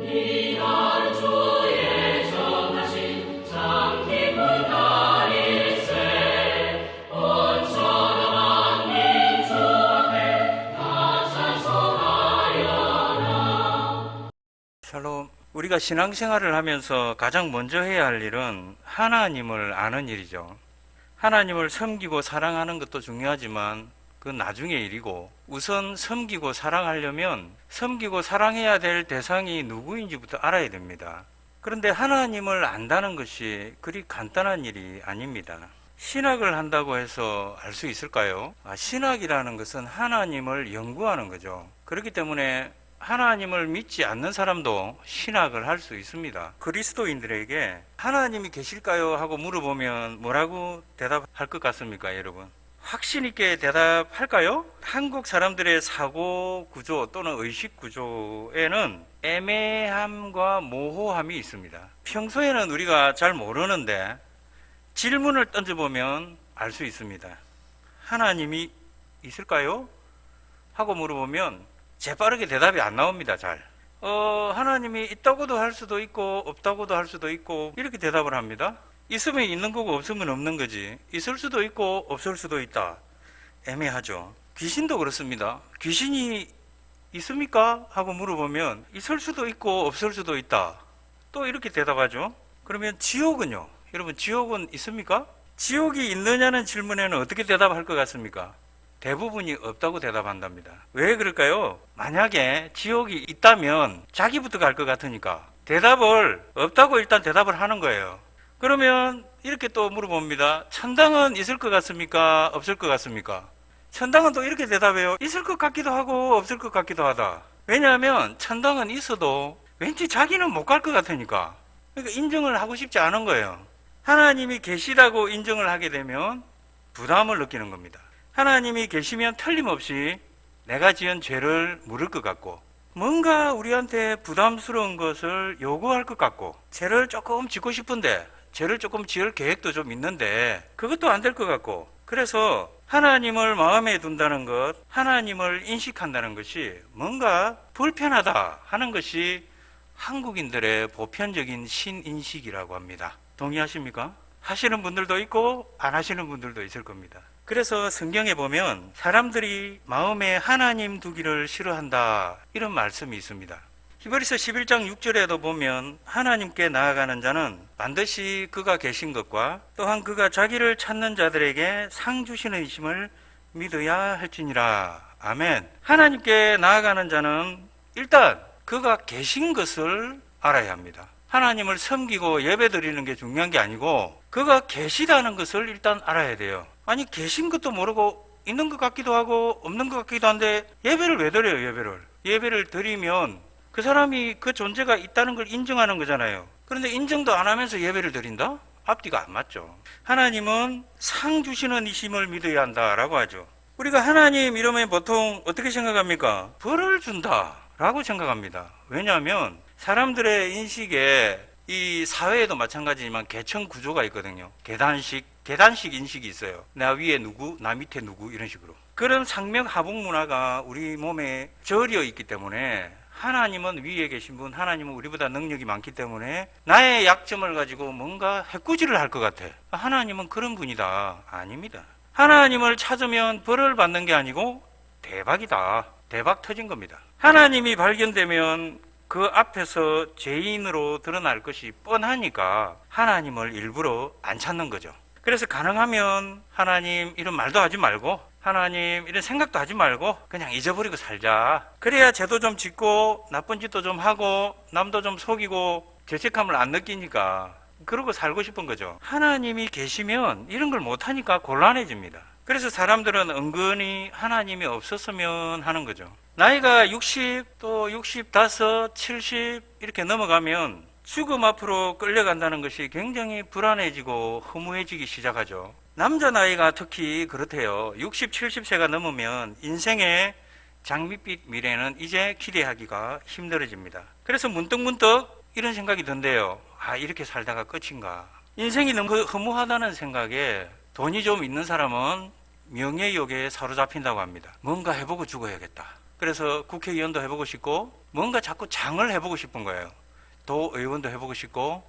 이날 주의 정하신 참 기쁜 날일세 온 천하 만민 주 앞에 다 찬송하여라. 샬롬. 우리가 신앙생활을 하면서 가장 먼저 해야 할 일은 하나님을 아는 일이죠. 하나님을 섬기고 사랑하는 것도 중요하지만 그건 나중의 일이고, 우선 섬기고 사랑하려면 섬기고 사랑해야 될 대상이 누구인지부터 알아야 됩니다. 그런데 하나님을 안다는 것이 그리 간단한 일이 아닙니다. 신학을 한다고 해서 알 수 있을까요? 신학이라는 것은 하나님을 연구하는 거죠. 그렇기 때문에 하나님을 믿지 않는 사람도 신학을 할 수 있습니다. 그리스도인들에게 하나님이 계실까요? 하고 물어보면 뭐라고 대답할 것 같습니까, 여러분? 확신 있게 대답할까요? 한국 사람들의 사고 구조 또는 의식 구조에는 애매함과 모호함이 있습니다. 평소에는 우리가 잘 모르는데 질문을 던져보면 알 수 있습니다. 하나님이 있을까요? 하고 물어보면 재빠르게 대답이 안 나옵니다. 잘. 하나님이 있다고도 할 수도 있고 없다고도 할 수도 있고 이렇게 대답을 합니다. 있으면 있는 거고 없으면 없는 거지. 있을 수도 있고 없을 수도 있다. 애매하죠. 귀신도 그렇습니다. 귀신이 있습니까? 하고 물어보면 있을 수도 있고 없을 수도 있다. 또 이렇게 대답하죠. 그러면 지옥은요? 여러분, 지옥은 있습니까? 지옥이 있느냐는 질문에는 어떻게 대답할 것 같습니까? 대부분이 없다고 대답한답니다. 왜 그럴까요? 만약에 지옥이 있다면 자기부터 갈 것 같으니까 대답을 없다고 일단 대답을 하는 거예요. 그러면 이렇게 또 물어봅니다. 천당은 있을 것 같습니까? 없을 것 같습니까? 천당은 또 이렇게 대답해요. 있을 것 같기도 하고 없을 것 같기도 하다. 왜냐하면 천당은 있어도 왠지 자기는 못 갈 것 같으니까. 그러니까 인정을 하고 싶지 않은 거예요. 하나님이 계시다고 인정을 하게 되면 부담을 느끼는 겁니다. 하나님이 계시면 틀림없이 내가 지은 죄를 물을 것 같고, 뭔가 우리한테 부담스러운 것을 요구할 것 같고, 죄를 조금 짓고 싶은데 죄를 조금 지을 계획도 좀 있는데 그것도 안 될 것 같고, 그래서 하나님을 마음에 둔다는 것, 하나님을 인식한다는 것이 뭔가 불편하다 하는 것이 한국인들의 보편적인 신인식이라고 합니다. 동의하십니까? 하시는 분들도 있고 안 하시는 분들도 있을 겁니다. 그래서 성경에 보면 사람들이 마음에 하나님 두기를 싫어한다 이런 말씀이 있습니다. 히브리서 11장 6절에도 보면 하나님께 나아가는 자는 반드시 그가 계신 것과 또한 그가 자기를 찾는 자들에게 상 주시는 이심을 믿어야 할지니라. 아멘. 하나님께 나아가는 자는 일단 그가 계신 것을 알아야 합니다. 하나님을 섬기고 예배드리는 게 중요한 게 아니고 그가 계시다는 것을 일단 알아야 돼요. 아니, 계신 것도 모르고 있는 것 같기도 하고 없는 것 같기도 한데 예배를 왜 드려요? 예배를 드리면 그 사람이 그 존재가 있다는 걸 인정하는 거잖아요. 그런데 인정도 안 하면서 예배를 드린다? 앞뒤가 안 맞죠. 하나님은 상 주시는 이심을 믿어야 한다라고 하죠. 우리가 하나님 이러면 보통 어떻게 생각합니까? 벌을 준다 라고 생각합니다. 왜냐하면 사람들의 인식에 이 사회에도 마찬가지지만 계층 구조가 있거든요. 계단식 인식이 있어요. 나 위에 누구, 나 밑에 누구 이런 식으로. 그런 상명 하복 문화가 우리 몸에 절여 있기 때문에 하나님은 위에 계신 분, 하나님은 우리보다 능력이 많기 때문에 나의 약점을 가지고 뭔가 해꾸지를 할 것 같아. 하나님은 그런 분이다. 아닙니다. 하나님을 찾으면 벌을 받는 게 아니고 대박이다. 대박 터진 겁니다. 하나님이 발견되면 그 앞에서 죄인으로 드러날 것이 뻔하니까 하나님을 일부러 안 찾는 거죠. 그래서 가능하면 하나님 이런 말도 하지 말고 하나님 이런 생각도 하지 말고 그냥 잊어버리고 살자. 그래야 죄도 좀 짓고 나쁜 짓도 좀 하고 남도 좀 속이고 죄책감을 안 느끼니까 그러고 살고 싶은 거죠. 하나님이 계시면 이런 걸 못하니까 곤란해집니다. 그래서 사람들은 은근히 하나님이 없었으면 하는 거죠. 나이가 60, 또 65, 70 이렇게 넘어가면 죽음 앞으로 끌려간다는 것이 굉장히 불안해지고 허무해지기 시작하죠. 남자 나이가 특히 그렇대요. 60, 70세가 넘으면 인생의 장밋빛 미래는 이제 기대하기가 힘들어집니다. 그래서 문득문득 이런 생각이 든대요. 아, 이렇게 살다가 끝인가. 인생이 너무 허무하다는 생각에 돈이 좀 있는 사람은 명예욕에 사로잡힌다고 합니다. 뭔가 해보고 죽어야겠다. 그래서 국회의원도 해보고 싶고 뭔가 자꾸 장을 해보고 싶은 거예요. 도의원도 해보고 싶고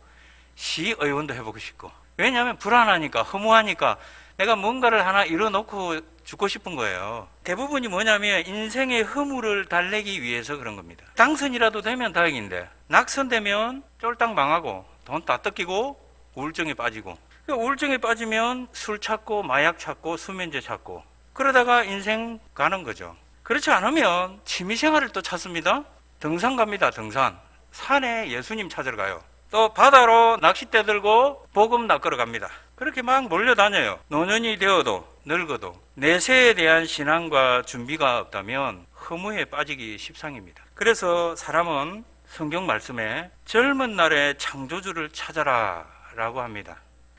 시의원도 해보고 싶고. 왜냐하면 불안하니까, 허무하니까 내가 뭔가를 하나 이뤄놓고 죽고 싶은 거예요. 대부분이 뭐냐면 인생의 허물을 달래기 위해서 그런 겁니다. 당선이라도 되면 다행인데 낙선되면 쫄딱 망하고 돈 다 뜯기고 우울증에 빠지고, 우울증에 빠지면 술 찾고 마약 찾고 수면제 찾고, 그러다가 인생 가는 거죠. 그렇지 않으면 취미생활을 또 찾습니다. 등산 갑니다. 등산. 산에 예수님 찾으러 가요. 또 바다로 낚싯대 들고 복음 낚으러 갑니다. 그렇게 막 몰려다녀요. 노년이 되어도 늙어도 내세에 대한 신앙과 준비가 없다면 허무에 빠지기 십상입니다. 그래서 사람은 성경 말씀에 젊은 날에 창조주를 찾아라 라고 합니다.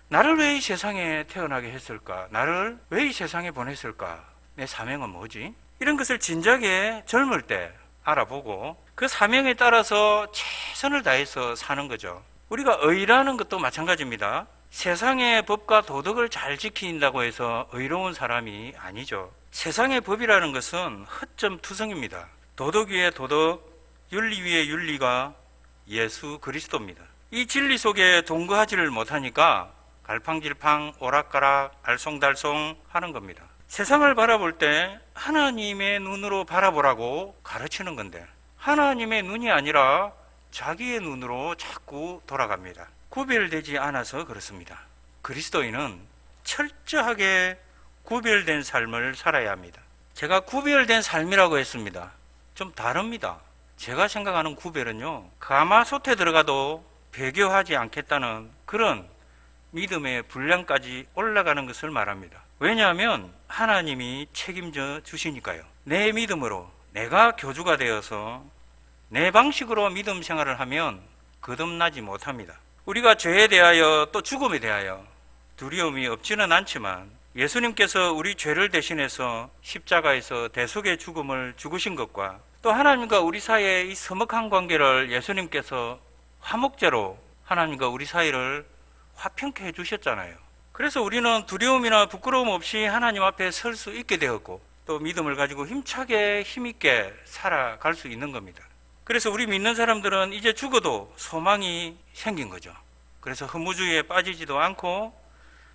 나를 왜 이 세상에 태어나게 했을까? 나를 왜 이 세상에 보냈을까? 내 사명은 뭐지? 이런 것을 진작에 젊을 때 알아보고 그 사명에 따라서 최선을 다해서 사는 거죠. 우리가 의라는 것도 마찬가지입니다. 세상의 법과 도덕을 잘 지킨다고 해서 의로운 사람이 아니죠. 세상의 법이라는 것은 허점투성입니다. 도덕 위에 도덕, 윤리 위에 윤리가 예수 그리스도입니다. 이 진리 속에 동거하지를 못하니까 갈팡질팡 오락가락 알쏭달쏭 하는 겁니다. 세상을 바라볼 때 하나님의 눈으로 바라보라고 가르치는 건데 하나님의 눈이 아니라 자기의 눈으로 자꾸 돌아갑니다. 구별되지 않아서 그렇습니다. 그리스도인은 철저하게 구별된 삶을 살아야 합니다. 제가 구별된 삶이라고 했습니다. 좀 다릅니다. 제가 생각하는 구별은요, 가마솥에 들어가도 배교하지 않겠다는 그런 믿음의 분량까지 올라가는 것을 말합니다. 왜냐하면 하나님이 책임져 주시니까요. 내 믿음으로 내가 교주가 되어서 내 방식으로 믿음 생활을 하면 거듭나지 못합니다. 우리가 죄에 대하여 또 죽음에 대하여 두려움이 없지는 않지만 예수님께서 우리 죄를 대신해서 십자가에서 대속의 죽음을 죽으신 것과 또 하나님과 우리 사이의 이 서먹한 관계를 예수님께서 화목제로 하나님과 우리 사이를 화평케 해주셨잖아요. 그래서 우리는 두려움이나 부끄러움 없이 하나님 앞에 설 수 있게 되었고 또 믿음을 가지고 힘차게 힘있게 살아갈 수 있는 겁니다. 그래서 우리 믿는 사람들은 이제 죽어도 소망이 생긴 거죠. 그래서 허무주의에 빠지지도 않고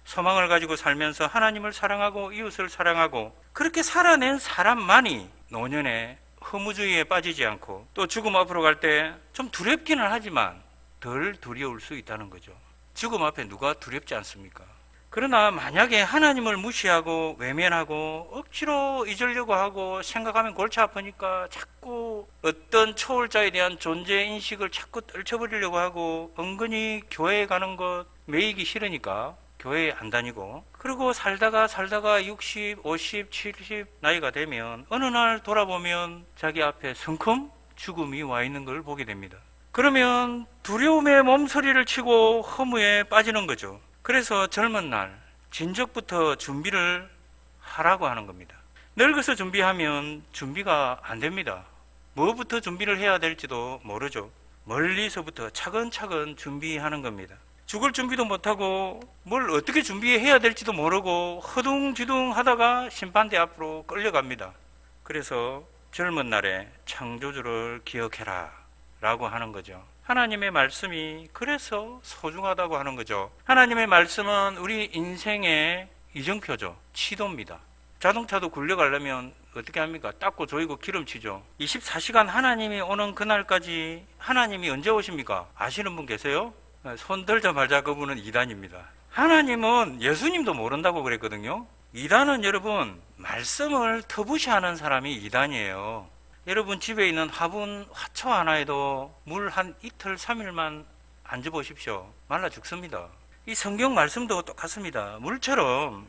소망을 가지고 살면서 하나님을 사랑하고 이웃을 사랑하고 그렇게 살아낸 사람만이 노년에 허무주의에 빠지지 않고 또 죽음 앞으로 갈 때 좀 두렵기는 하지만 덜 두려울 수 있다는 거죠. 죽음 앞에 누가 두렵지 않습니까? 그러나 만약에 하나님을 무시하고 외면하고 억지로 잊으려고 하고 생각하면 골치 아프니까 자꾸 어떤 초월자에 대한 존재 인식을 자꾸 떨쳐버리려고 하고 은근히 교회에 가는 것 매이기 싫으니까 교회에 안 다니고 그리고 살다가 60, 50, 70 나이가 되면 어느 날 돌아보면 자기 앞에 성큼 죽음이 와 있는 걸 보게 됩니다. 그러면 두려움의 몸서리를 치고 허무에 빠지는 거죠. 그래서 젊은 날 진적부터 준비를 하라고 하는 겁니다. 늙어서 준비하면 준비가 안 됩니다. 뭐부터 준비를 해야 될지도 모르죠. 멀리서부터 차근차근 준비하는 겁니다. 죽을 준비도 못하고 뭘 어떻게 준비해야 될지도 모르고 허둥지둥 하다가 심판대 앞으로 끌려갑니다. 그래서 젊은 날에 창조주를 기억해라 라고 하는 거죠. 하나님의 말씀이 그래서 소중하다고 하는 거죠. 하나님의 말씀은 우리 인생의 이정표죠. 치도입니다. 자동차도 굴려가려면 어떻게 합니까? 닦고 조이고 기름치죠. 24시간 하나님이 오는 그날까지 하나님이 언제 오십니까? 아시는 분 계세요? 손 들자마자 그분은 이단입니다. 하나님은 예수님도 모른다고 그랬거든요. 이단은 여러분 말씀을 터부시하는 사람이 이단이에요. 여러분 집에 있는 화분 화초 하나에도 물 한 이틀 3일만 안 줘보십시오. 말라 죽습니다. 이 성경 말씀도 똑같습니다. 물처럼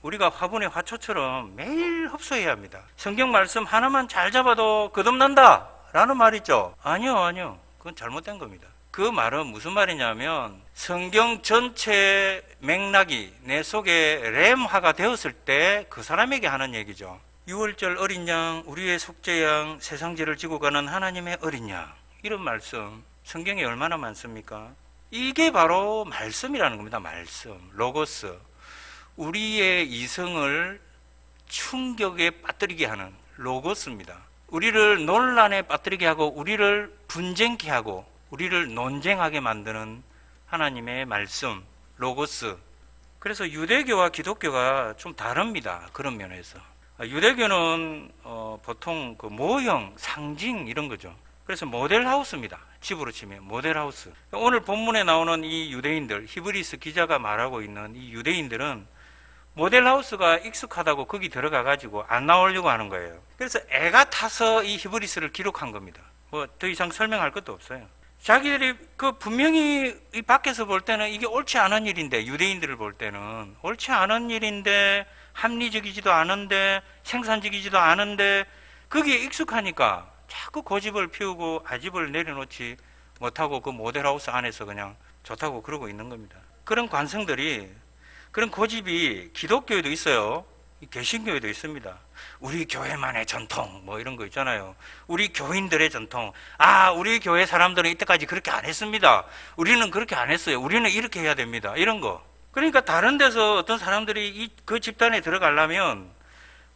우리가 화분의 화초처럼 매일 흡수해야 합니다. 성경 말씀 하나만 잘 잡아도 거듭난다 라는 말 있죠. 아니요. 그건 잘못된 겁니다. 그 말은 무슨 말이냐면 성경 전체의 맥락이 내 속에 램화가 되었을 때 그 사람에게 하는 얘기죠. 6월절 어린 양, 우리의 속죄양, 세상 죄를 지고 가는 하나님의 어린 양, 이런 말씀 성경에 얼마나 많습니까? 이게 바로 말씀이라는 겁니다. 말씀, 로고스. 우리의 이성을 충격에 빠뜨리게 하는 로고스입니다. 우리를 논란에 빠뜨리게 하고 우리를 분쟁케 하고 우리를 논쟁하게 만드는 하나님의 말씀, 로고스. 그래서 유대교와 기독교가 좀 다릅니다. 그런 면에서. 유대교는 보통 그 모형, 상징 이런 거죠. 그래서 모델하우스입니다. 집으로 치면 모델하우스. 오늘 본문에 나오는 이 유대인들, 히브리스 기자가 말하고 있는 이 유대인들은 모델하우스가 익숙하다고 거기 들어가가지고 안 나오려고 하는 거예요. 그래서 애가 타서 이 히브리스를 기록한 겁니다. 뭐 더 이상 설명할 것도 없어요. 자기들이 그 분명히 이 밖에서 볼 때는 이게 옳지 않은 일인데, 유대인들을 볼 때는 옳지 않은 일인데, 합리적이지도 않은데, 생산적이지도 않은데, 거기에 익숙하니까 자꾸 고집을 피우고 아집을 내려놓지 못하고 그 모델하우스 안에서 그냥 좋다고 그러고 있는 겁니다. 그런 관성들이, 그런 고집이 기독교에도 있어요. 개신교에도 있습니다. 우리 교회만의 전통 뭐 이런 거 있잖아요. 우리 교인들의 전통. 우리 교회 사람들은 이때까지 그렇게 안 했습니다. 우리는 그렇게 안 했어요. 우리는 이렇게 해야 됩니다. 이런 거. 그러니까 다른 데서 어떤 사람들이 그 집단에 들어가려면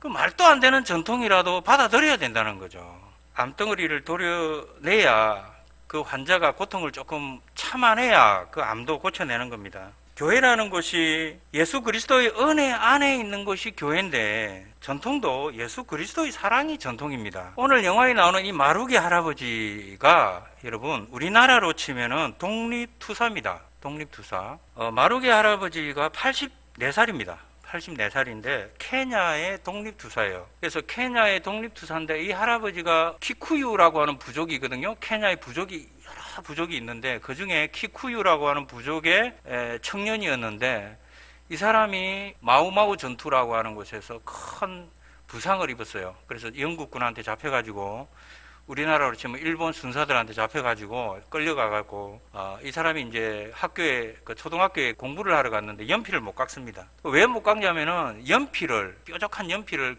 그 말도 안 되는 전통이라도 받아들여야 된다는 거죠. 암덩어리를 도려내야, 그 환자가 고통을 조금 참아내야 그 암도 고쳐내는 겁니다. 교회라는 곳이 예수 그리스도의 은혜 안에 있는 것이 교회인데, 전통도 예수 그리스도의 사랑이 전통입니다. 오늘 영화에 나오는 이 마루기 할아버지가 여러분 우리나라로 치면은 독립투사입니다. 독립투사. 마루기 할아버지가 84살입니다. 84살인데 케냐의 독립투사예요. 그래서 케냐의 독립투사인데 이 할아버지가 키쿠유라고 하는 부족이거든요. 케냐의 부족이 여러 부족이 있는데 그 중에 키쿠유라고 하는 부족의 청년이었는데, 이 사람이 마우마우 전투라고 하는 곳에서 큰 부상을 입었어요. 그래서 영국군한테 잡혀가지고, 우리나라로 치면 일본 순사들한테 잡혀가지고 끌려가가지고 이 사람이 이제 학교에, 그 초등학교에 공부를 하러 갔는데 연필을 못 깎습니다. 왜 못 깎냐면은 연필을, 뾰족한 연필을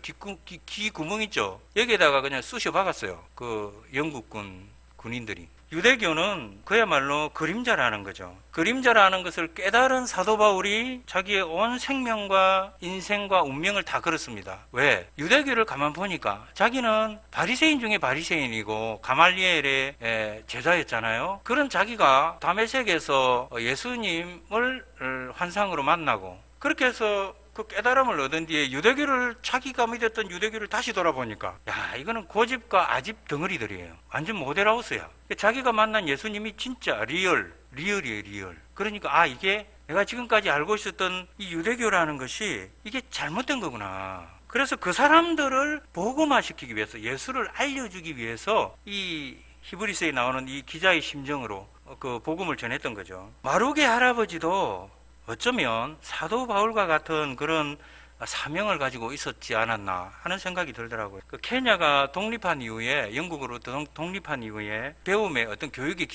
귀 구멍 있죠, 여기에다가 그냥 쑤셔 박았어요. 그 영국군 군인들이. 유대교는 그야말로 그림자라는 거죠. 그림자라는 것을 깨달은 사도 바울이 자기의 온 생명과 인생과 운명을 다 걸었습니다. 왜? 유대교를 가만 보니까 자기는 바리새인 중에 바리새인이고 가말리엘의 제자였잖아요. 그런 자기가 다메섹에서 예수님을 환상으로 만나고, 그렇게 해서 그 깨달음을 얻은 뒤에 유대교를, 자기가 믿었던 유대교를 다시 돌아보니까, 이거는 고집과 아집 덩어리들이에요. 완전 모델하우스야. 자기가 만난 예수님이 진짜 리얼이에요, 리얼. 그러니까 이게 내가 지금까지 알고 있었던 이 유대교라는 것이 이게 잘못된 거구나. 그래서 그 사람들을 복음화시키기 위해서, 예수를 알려주기 위해서 이 히브리서에 나오는 이 기자의 심정으로 그 복음을 전했던 거죠. 마루게 할아버지도 어쩌면 사도 바울과 같은 그런 사명을 가지고 있었지 않았나 하는 생각이 들더라고요. 그 케냐가 독립한 이후에, 영국으로 독립한 이후에 배움의 어떤 교육의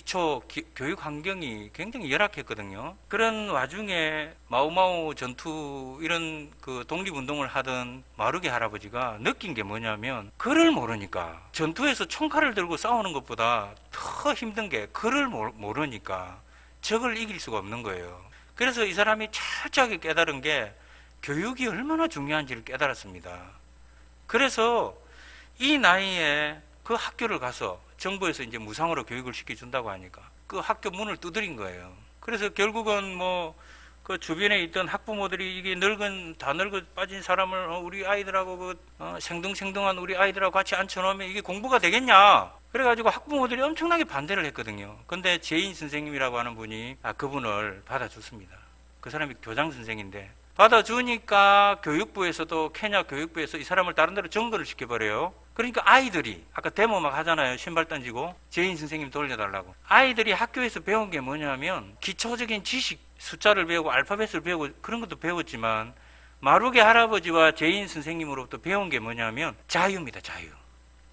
교육 환경이 굉장히 열악했거든요. 그런 와중에 마우마우 전투 이런 그 독립운동을 하던 마루게 할아버지가 느낀 게 뭐냐면, 글을 모르니까, 전투에서 총칼을 들고 싸우는 것보다 더 힘든 게 글을 모르니까 적을 이길 수가 없는 거예요. 그래서 이 사람이 철저하게 깨달은 게 교육이 얼마나 중요한지를 깨달았습니다. 그래서 이 나이에 그 학교를 가서 정부에서 이제 무상으로 교육을 시켜준다고 하니까 그 학교 문을 두드린 거예요. 그래서 결국은 그 주변에 있던 학부모들이 이게 다 늙어 빠진 사람을 우리 아이들하고 생동생동한 우리 아이들하고 같이 앉혀놓으면 이게 공부가 되겠냐? 그래가지고 학부모들이 엄청나게 반대를 했거든요. 근데 제인 선생님이라고 하는 분이 그분을 받아줬습니다. 그 사람이 교장 선생인데 받아주니까 교육부에서도, 케냐 교육부에서 이 사람을 다른 데로 정거를 시켜버려요. 그러니까 아이들이, 아까 데모 막 하잖아요. 신발 던지고 제인 선생님 돌려달라고. 아이들이 학교에서 배운 게 뭐냐면 기초적인 지식, 숫자를 배우고 알파벳을 배우고 그런 것도 배웠지만, 마루게 할아버지와 제인 선생님으로부터 배운 게 뭐냐면 자유입니다.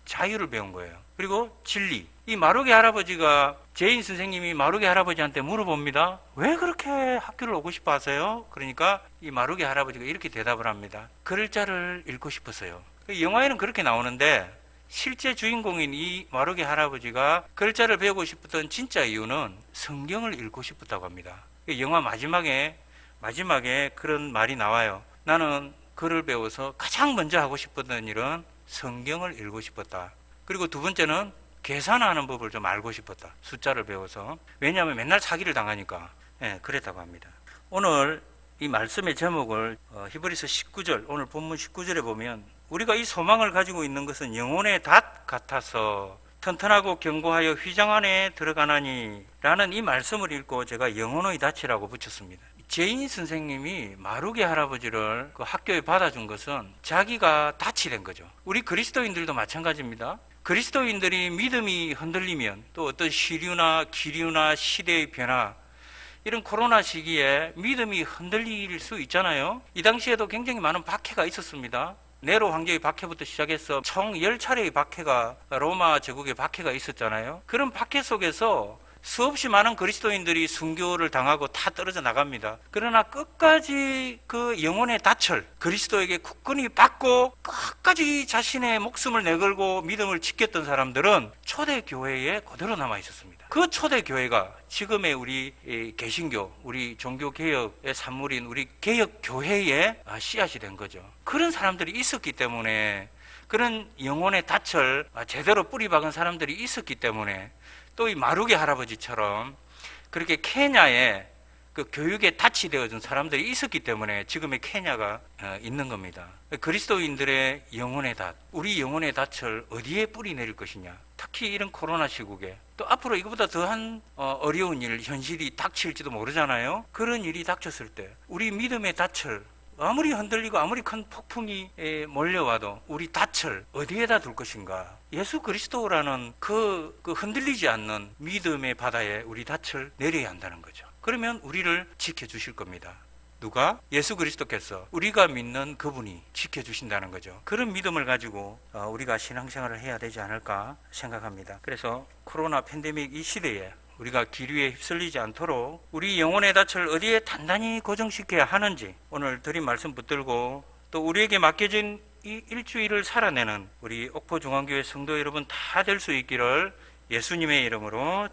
자유를 배운 거예요. 그리고 진리. 이 마루게 할아버지가, 제인 선생님이 마루게 할아버지한테 물어봅니다. 왜 그렇게 학교를 오고 싶어 하세요? 그러니까 이 마루게 할아버지가 이렇게 대답을 합니다. 글자를 읽고 싶었어요. 영화에는 그렇게 나오는데 실제 주인공인 이 마루게 할아버지가 글자를 배우고 싶었던 진짜 이유는 성경을 읽고 싶었다고 합니다. 영화 마지막에 그런 말이 나와요. 나는 글을 배워서 가장 먼저 하고 싶었던 일은 성경을 읽고 싶었다. 그리고 두 번째는 계산하는 법을 좀 알고 싶었다. 숫자를 배워서. 왜냐하면 맨날 사기를 당하니까. 예, 그랬다고 합니다. 오늘 이 말씀의 제목을 히브리서 19절, 오늘 본문 19절에 보면 우리가 이 소망을 가지고 있는 것은 영혼의 닷 같아서 튼튼하고 견고하여 휘장 안에 들어가나니 라는 이 말씀을 읽고 제가 영혼의 닻이라고 붙였습니다. 제인 선생님이 마루게 할아버지를 그 학교에 받아준 것은 자기가 닻이 된 거죠. 우리 그리스도인들도 마찬가지입니다. 그리스도인들이 믿음이 흔들리면 또 어떤 시류나 기류나 시대의 변화, 이런 코로나 시기에 믿음이 흔들릴 수 있잖아요. 이 당시에도 굉장히 많은 박해가 있었습니다. 네로 황제의 박해부터 시작해서 총 10차례의 박해가, 로마 제국의 박해가 있었잖아요. 그런 박해 속에서 수없이 많은 그리스도인들이 순교를 당하고 다 떨어져 나갑니다. 그러나 끝까지 그 영혼의 닻을 그리스도에게 굳건히 받고 끝까지 자신의 목숨을 내걸고 믿음을 지켰던 사람들은 초대교회에 그대로 남아 있었습니다. 그 초대교회가 지금의 우리 개신교, 우리 종교개혁의 산물인 우리 개혁교회의 씨앗이 된 거죠. 그런 사람들이 있었기 때문에, 그런 영혼의 닻을 제대로 뿌리 박은 사람들이 있었기 때문에, 또 이 마루게 할아버지처럼 그렇게 케냐에 그 교육의 닻이 되어준 사람들이 있었기 때문에 지금의 케냐가 있는 겁니다. 그리스도인들의 영혼의 닻, 우리 영혼의 닻을 어디에 뿌리 내릴 것이냐. 특히 이런 코로나 시국에 또 앞으로 이거보다 더한 어려운 일, 현실이 닥칠지도 모르잖아요. 그런 일이 닥쳤을 때 우리 믿음의 닻을 아무리 흔들리고 아무리 큰 폭풍이 몰려와도 우리 닻을 어디에다 둘 것인가. 예수 그리스도라는 그 흔들리지 않는 믿음의 바다에 우리 닻을 내려야 한다는 거죠. 그러면 우리를 지켜주실 겁니다. 누가? 예수 그리스도께서, 우리가 믿는 그분이 지켜주신다는 거죠. 그런 믿음을 가지고 우리가 신앙생활을 해야 되지 않을까 생각합니다. 그래서 코로나 팬데믹 이 시대에 우리가 기류에 휩쓸리지 않도록 우리 영혼의 닻을 어디에 단단히 고정시켜야 하는지 오늘 드린 말씀 붙들고, 또 우리에게 맡겨진 이 일주일을 살아내는 우리 옥포중앙교회 성도 여러분 다 될 수 있기를 예수님의 이름으로